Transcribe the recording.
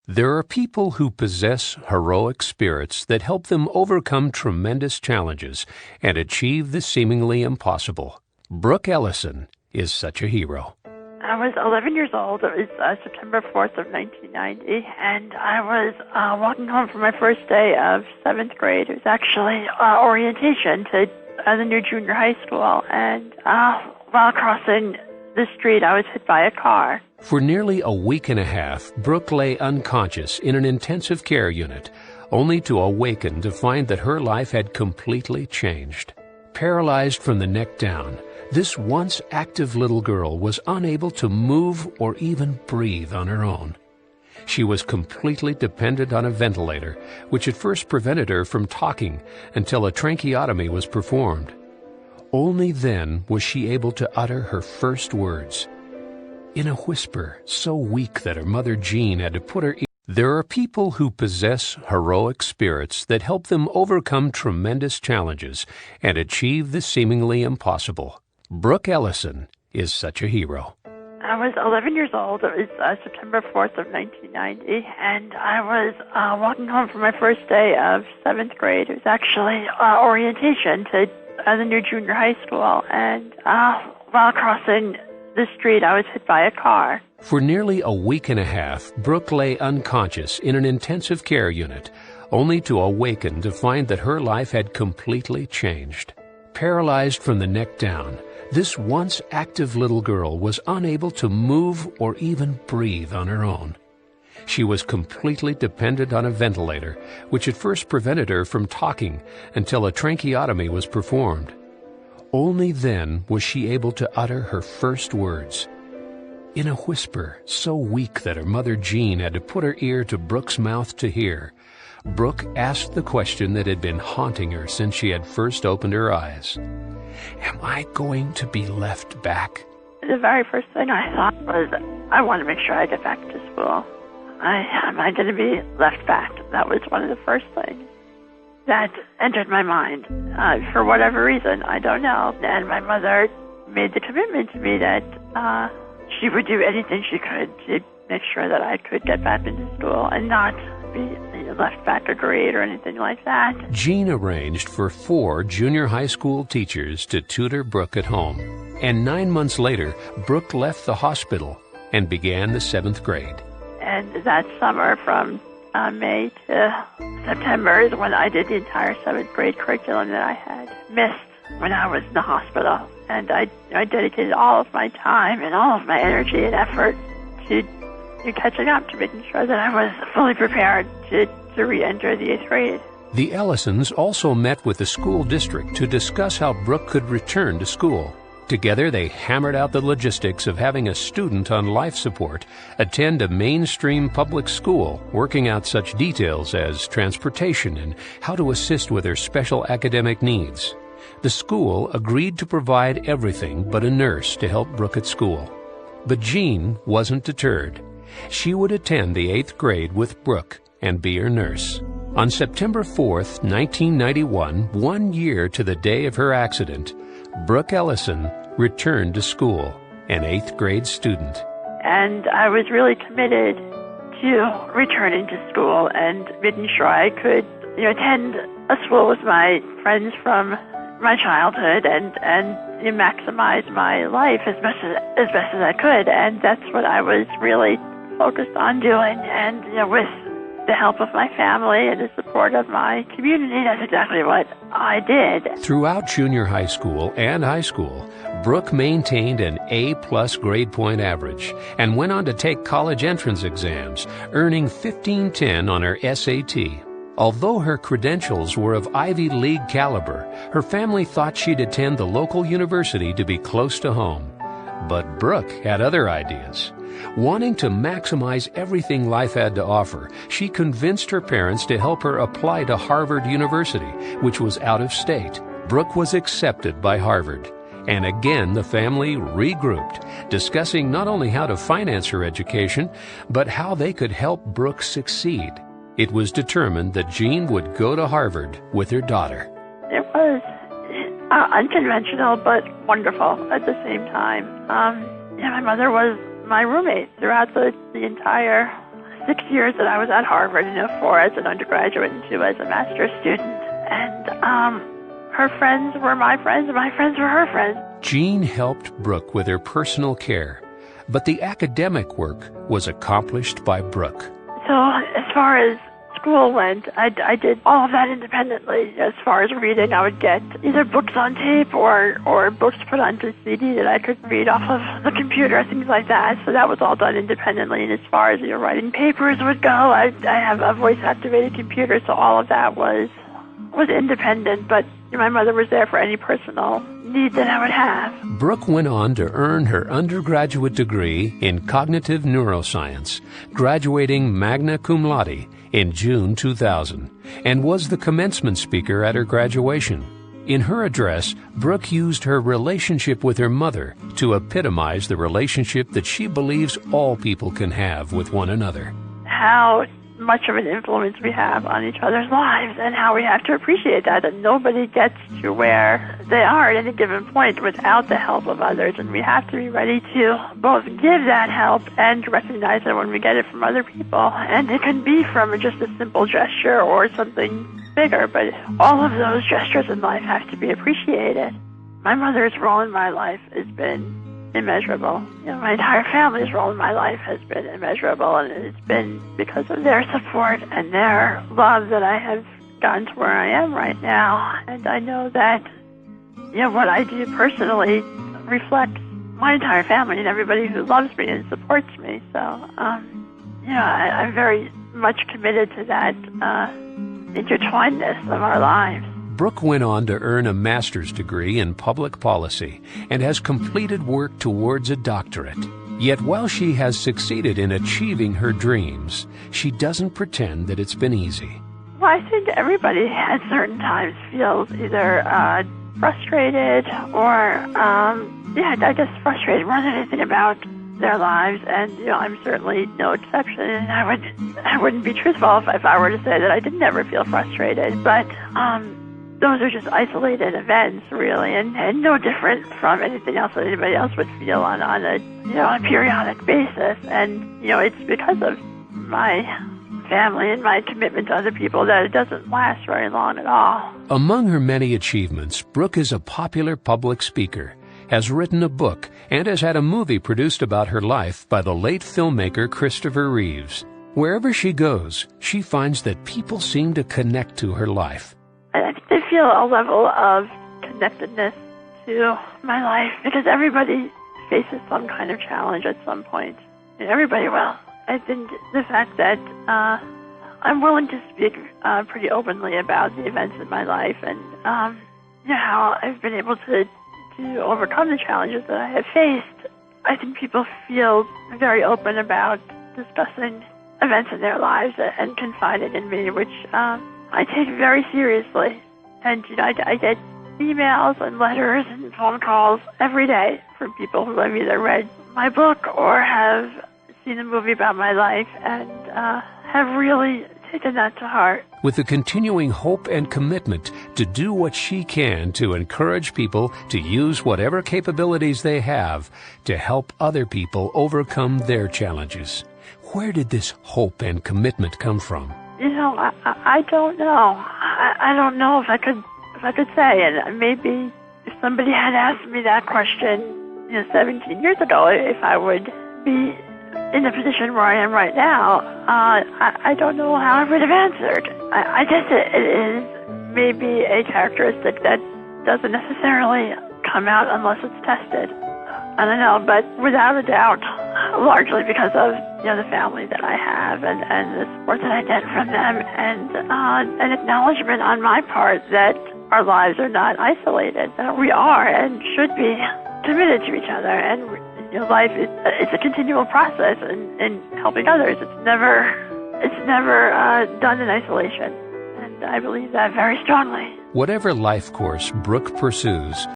There are people who possess heroic spirits that help them overcome tremendous challenges and achieve the seemingly impossible. Brooke Ellison is such a hero. I was 11 years old. It was September 4th of 1990, and I was walking home from my first day of 7th grade. It was actually orientation to the new junior high school, and while crossing the street, I was hit by a car. For nearly a week and a half, Brooke lay unconscious in an intensive care unit, only to awaken to find that her life had completely changed. Paralyzed from the neck down, this once active little girl was unable to move or even breathe on her own. She was completely dependent on a ventilator, which at first prevented her from talking until a tracheotomy was performed. Only then was she able to utter her first words. In a whisper so weak that her mother Jean had to put her ear. There are people who possess heroic spirits that help them overcome tremendous challenges and achieve the seemingly impossible. Brooke Ellison is such a hero. I was 11 years old. It was September 4th of 1990, and I was walking home from my first day of 7th grade. It was actually orientation to the new junior high school, and while crossing the street, I was hit by a car. For nearly a week and a half, Brooke lay unconscious in an intensive care unit, only to awaken to find that her life had completely changed. Paralyzed from the neck down, this once active little girl was unable to move or even breathe on her own. She was completely dependent on a ventilator, which at first prevented her from talking until a tracheotomy was performed. Only then was she able to utter her first words. In a whisper so weak that her mother Jean had to put her ear to Brooke's mouth to hear, Brooke asked the question that had been haunting her since she had first opened her eyes. Am I going to be left back? The very first thing I thought was, I want to make sure I get back to school. Am I going to be left back? That was one of the first things that entered my mind. For whatever reason, I don't know. And my mother made the commitment to me that she would do anything she could to make sure that I could get back into school and not be left back a grade or anything like that. Jean arranged for 4 junior high school teachers to tutor Brooke at home. And 9 months later, Brooke left the hospital and began the 7th grade. And that summer from May to September is when I did the entire 7th grade curriculum that I had missed when I was in the hospital. And I dedicated all of my time and all of my energy and effort to catching up, to making sure that I was fully prepared to re-enter the 8th grade. The Ellisons also met with the school district to discuss how Brooke could return to school. Together, they hammered out the logistics of having a student on life support attend a mainstream public school, working out such details as transportation and how to assist with her special academic needs. The school agreed to provide everything but a nurse to help Brooke at school. But Jean wasn't deterred. She would attend the 8th grade with Brooke and be her nurse. On September 4th, 1991, 1 year to the day of her accident, Brooke Ellison returned to school, an 8th grade student. And I was really committed to returning to school and making sure I could attend a school with my friends from my childhood and maximize my life as best as I could. And that's what I was really focused on doing. And with the help of my family and the support of my community, that's exactly what I did. Throughout junior high school and high school, Brooke maintained an A+ grade point average and went on to take college entrance exams, earning 1510 on her SAT. Although her credentials were of Ivy League caliber, her family thought she'd attend the local university to be close to home. But Brooke had other ideas. Wanting to maximize everything life had to offer, she convinced her parents to help her apply to Harvard University, which was out of state. Brooke was accepted by Harvard. And again, the family regrouped, discussing not only how to finance her education, but how they could help Brooke succeed. It was determined that Jean would go to Harvard with her daughter. It was unconventional but wonderful at the same time. My mother was my roommate throughout the entire 6 years that I was at Harvard, 4 as an undergraduate and 2 as a master's student. And her friends were my friends, and my friends were her friends. Jean helped Brooke with her personal care, but the academic work was accomplished by Brooke. So as far as school went, I did all of that independently. As far as reading, I would get either books on tape or books put onto CD that I could read off of the computer, things like that. So that was all done independently. And as far as writing papers would go, I have a voice-activated computer, so all of that was independent. But my mother was there for any personal need that I would have. Brooke went on to earn her undergraduate degree in cognitive neuroscience, graduating magna cum laude in June 2000, and was the commencement speaker at her graduation. In her address, Brooke used her relationship with her mother to epitomize the relationship that she believes all people can have with one another. How much of an influence we have on each other's lives, and how we have to appreciate that nobody gets to where they are at any given point without the help of others, and we have to be ready to both give that help and recognize it when we get it from other people. And it can be from just a simple gesture or something bigger, but all of those gestures in life have to be appreciated. My mother's role in my life has been immeasurable. My entire family's role in my life has been immeasurable, and it's been because of their support and their love that I have gotten to where I am right now. And I know that what I do personally reflects my entire family and everybody who loves me and supports me. So I'm very much committed to that intertwinedness of our lives. Brooke went on to earn a master's degree in public policy and has completed work towards a doctorate. Yet while she has succeeded in achieving her dreams, she doesn't pretend that it's been easy. Well, I think everybody at certain times feels either frustrated or, I guess frustrated more than anything about their lives, and I'm certainly no exception. And I wouldn't be truthful if I were to say that I didn't ever feel frustrated. But those are just isolated events, really, and no different from anything else that anybody else would feel on a periodic basis. And it's because of my family and my commitment to other people that it doesn't last very long at all. Among her many achievements, Brooke is a popular public speaker, has written a book, and has had a movie produced about her life by the late filmmaker Christopher Reeves. Wherever she goes, she finds that people seem to connect to her life. I think they feel a level of connectedness to my life because everybody faces some kind of challenge at some point. And everybody will. I think the fact that I'm willing to speak pretty openly about the events in my life and how I've been able to overcome the challenges that I have faced, I think people feel very open about discussing events in their lives and confiding in me, which I take very seriously. And I get emails and letters and phone calls every day from people who have either read my book or have seen a movie about my life and have really taken that to heart. With the continuing hope and commitment to do what she can to encourage people to use whatever capabilities they have to help other people overcome their challenges. Where did this hope and commitment come from? I don't know. I don't know if I could say. And maybe if somebody had asked me that question 17 years ago, if I would be in the position where I am right now, I don't know how I would have answered. I guess it is maybe a characteristic that doesn't necessarily come out unless it's tested. I don't know, but without a doubt, largely because of the family that I have and the support that I get from them, and an acknowledgement on my part that our lives are not isolated, that we are and should be committed to each other, and life it's a continual process in helping others. It's never done in isolation, and I believe that very strongly. Whatever life course Brooke pursues,